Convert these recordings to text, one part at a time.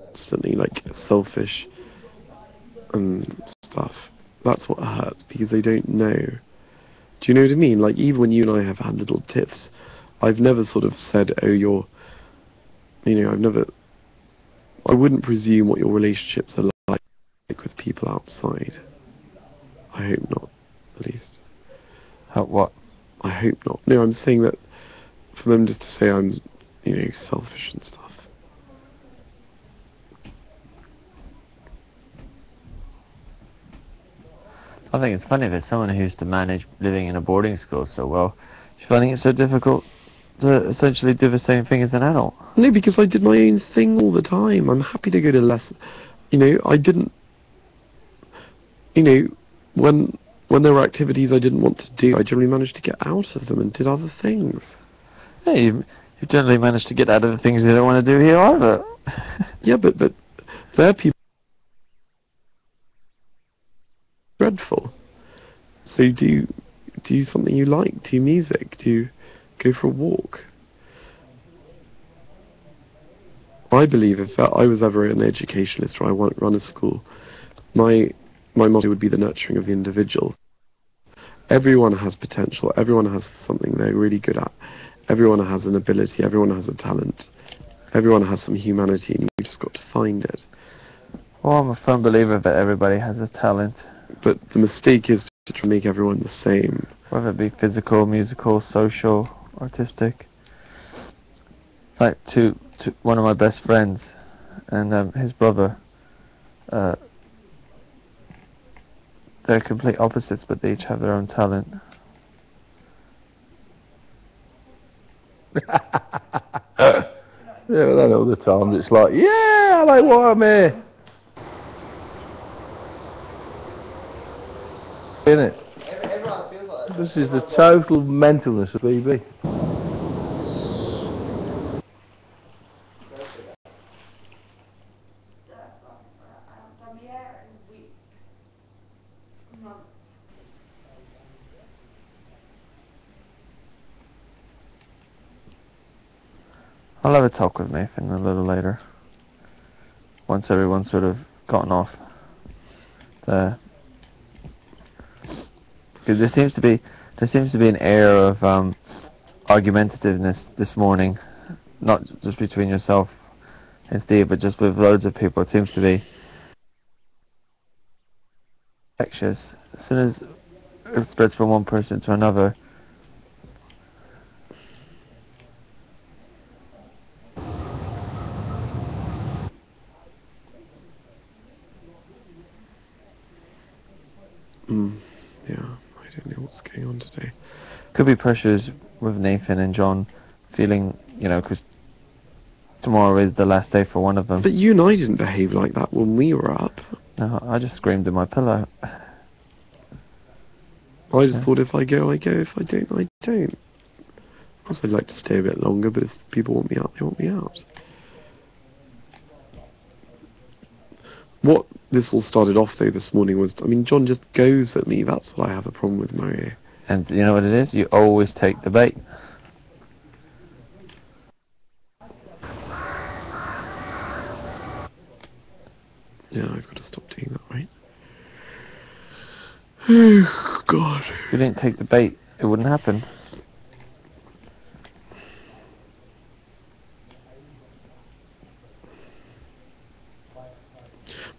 constantly like selfish and stuff. That's what hurts because they don't know. Do you know what I mean? Like even when you and I have had little tiffs, I've never sort of said, "Oh, I wouldn't presume what your relationships are like with people outside. I hope not, at least. What? I hope not. No, I'm saying that for them just to say I'm, selfish and stuff. I think it's funny that someone who used to manage living in a boarding school so well, she's finding it so difficult to essentially do the same thing as an adult. No, because I did my own thing all the time. I'm happy to go to lessons. I didn't. When there were activities I didn't want to do, I generally managed to get out of them and did other things. Yeah, you've generally managed to get out of the things you don't want to do here either. Yeah, but their people are dreadful. So do something you like. Do music. Do go for a walk. I believe if I was ever an educationalist or I want to run a school, my motto would be the nurturing of the individual. Everyone has potential. Everyone has something they're really good at. Everyone has an ability. Everyone has a talent. Everyone has some humanity, and you just got to find it. Well, I'm a firm believer that everybody has a talent. But the mistake is to try to make everyone the same. Whether it be physical, musical, social, artistic. Like to one of my best friends and his brother. They're complete opposites, but they each have their own talent. Yeah, but then all the time it's like, yeah, I like what I'm here. Isn't it? Everyone feels like that. This is the total mentalness of BB. I'll have a talk with Nathan a little later. Once everyone's sort of gotten off the... Because there seems to be an air of argumentativeness this morning, not just between yourself and Steve, but just with loads of people. It seems to be infectious. As soon as it spreads from one person to another. Yeah, I don't know what's going on today. Could be pressures with Nathan and John feeling, because tomorrow is the last day for one of them. But you and I didn't behave like that when we were up. No, I just screamed in my pillow. I just thought if I go, I go. If I don't, I don't. Of course, I'd like to stay a bit longer, but if people want me out, they want me out. What this all started off, though, this morning was, John just goes at me. That's what I have a problem with, Mario. And you know what it is? You always take the bait. Yeah, I've got to stop doing that, right? Oh, God. If you didn't take the bait, it wouldn't happen.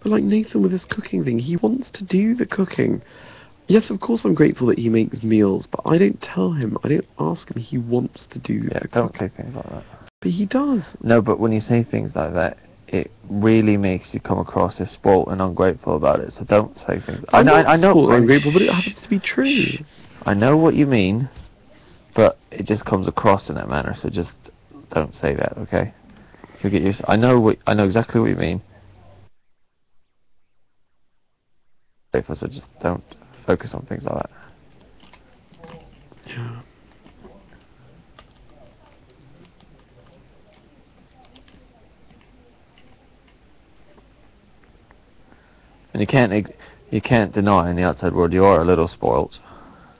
But like Nathan with his cooking thing, he wants to do the cooking. Yes, of course I'm grateful that he makes meals, but I don't tell him, I don't ask him, he wants to do the don't cooking. say things like that. But he does. No, but when you say things like that, it really makes you come across as spoilt and ungrateful about it, so don't say things. I know I'm ungrateful, but it happens to be true. I know what you mean, but it just comes across in that manner, so just don't say that, okay? You'll get used. I know exactly what you mean. So just don't focus on things like that. Yeah. And you can't deny in the outside world you are a little spoilt.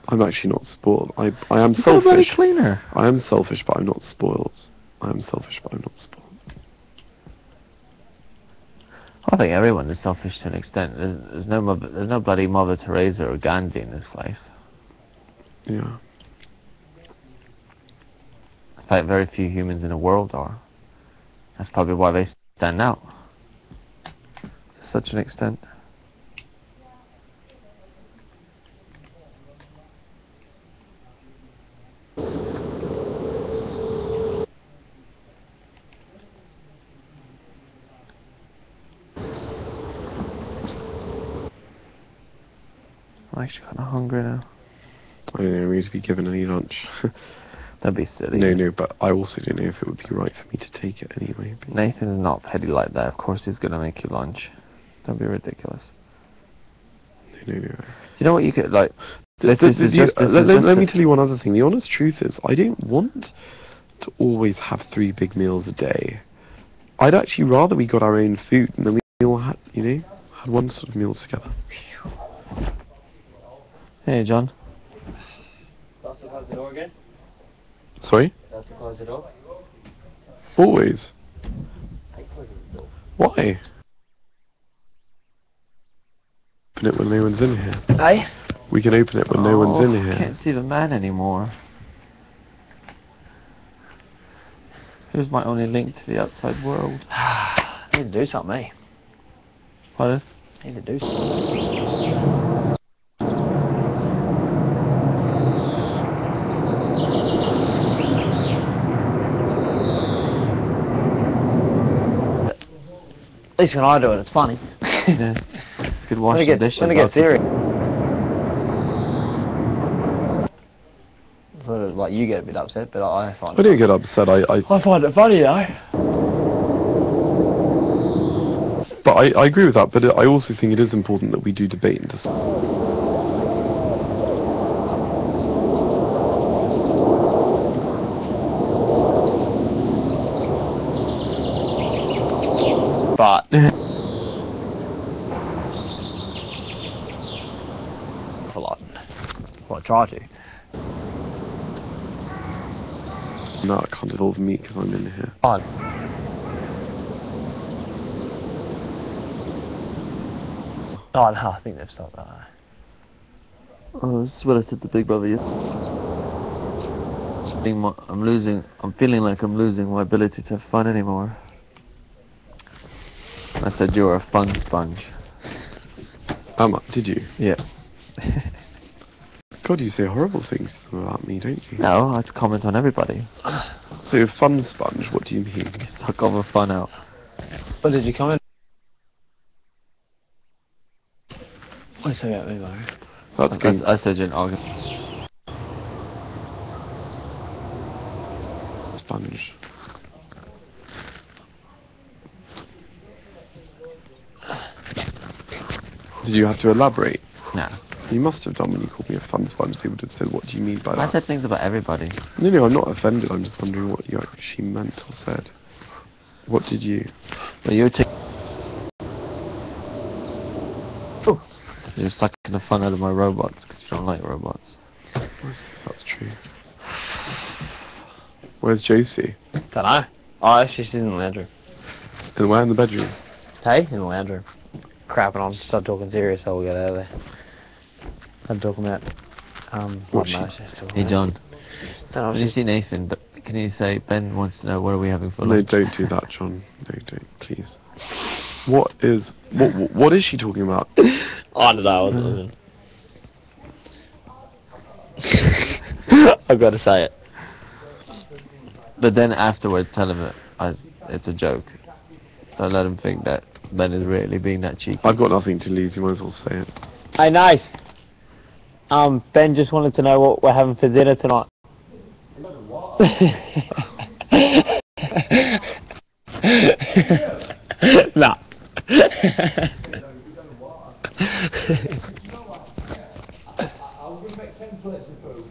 I'm actually not spoiled. I am You're a bloody selfish. cleaner. I am selfish, but I'm not spoiled. I am selfish, but I'm not spoiled. I think everyone is selfish to an extent. There's no bloody Mother Teresa or Gandhi in this place. Yeah. In fact, very few humans in the world are. That's probably why they stand out to such an extent. I'm actually kind of hungry now. I don't know, we need to be given any lunch. That'd be silly. No, but I also don't know if it would be right for me to take it anyway. But Nathan's not petty like that. Of course he's gonna make you lunch. Don't be ridiculous. no. Do you know what you could like? Let me tell you one other thing. The honest truth is, I don't want to always have 3 big meals a day. I'd actually rather we got our own food and then we all had, had one sort of meal together. Hey, John. Have to close the door again? Sorry? Have to close the door? Always. I close the door. Why? Open it when no one's in here. Hey? We can open it when no one's in here. I can't see the man anymore. Who's my only link to the outside world? I need to do something, eh? Pardon? I need to do something. At least when I do it, it's funny. Yeah. You could wash the dishes. Let me get serious. Sort of like you get a bit upset, but I find I don't get upset. I find it funny though. But I agree with that. But I also think it is important that we do debate and discuss. But a lot. Well, I try to. No, it can't involve me because I'm in here. On. Oh no, I think they've stopped that. Oh, this is what I said to Big Brother yesterday. I'm feeling like I'm losing my ability to have fun anymore. I said you're a fun sponge. Did you? Yeah. God, you say horrible things about me, don't you? No, I comment on everybody. So you're a fun sponge, what do you mean? Suck all the fun out. What did you comment? What did you say about me, Mario? That's going. I said you're an August. Sponge. Did you have to elaborate? No. You must have done when you called me a fun sponge. People would have said, what do you mean by that? I said things about everybody. No, I'm not offended. I'm just wondering what you actually meant or said. What did you? Well, you're sucking the fun out of my robots because you don't like robots. I suppose that's true. Where's Josie? Don't know. Oh, actually, she's in the lounge room. And where in the bedroom? Hey, in the lounge room. Crapping on, start talking serious, so we'll get out of there. I'm talking about, What Hey, John. No, Did you see Nathan? Can you say, Ben wants to know what are we having for No, lunch? don't do that, John. No, don't, please. What is she talking about? I don't know, I wasn't listening. I've got to say it. But then afterwards, tell him that it's a joke. Don't let him think that Ben is really being that cheeky. I've got nothing to lose, you might as well say it. Hey, Nath. Ben just wanted to know what we're having for dinner tonight. Nah. I'm going to make 10 plates of food.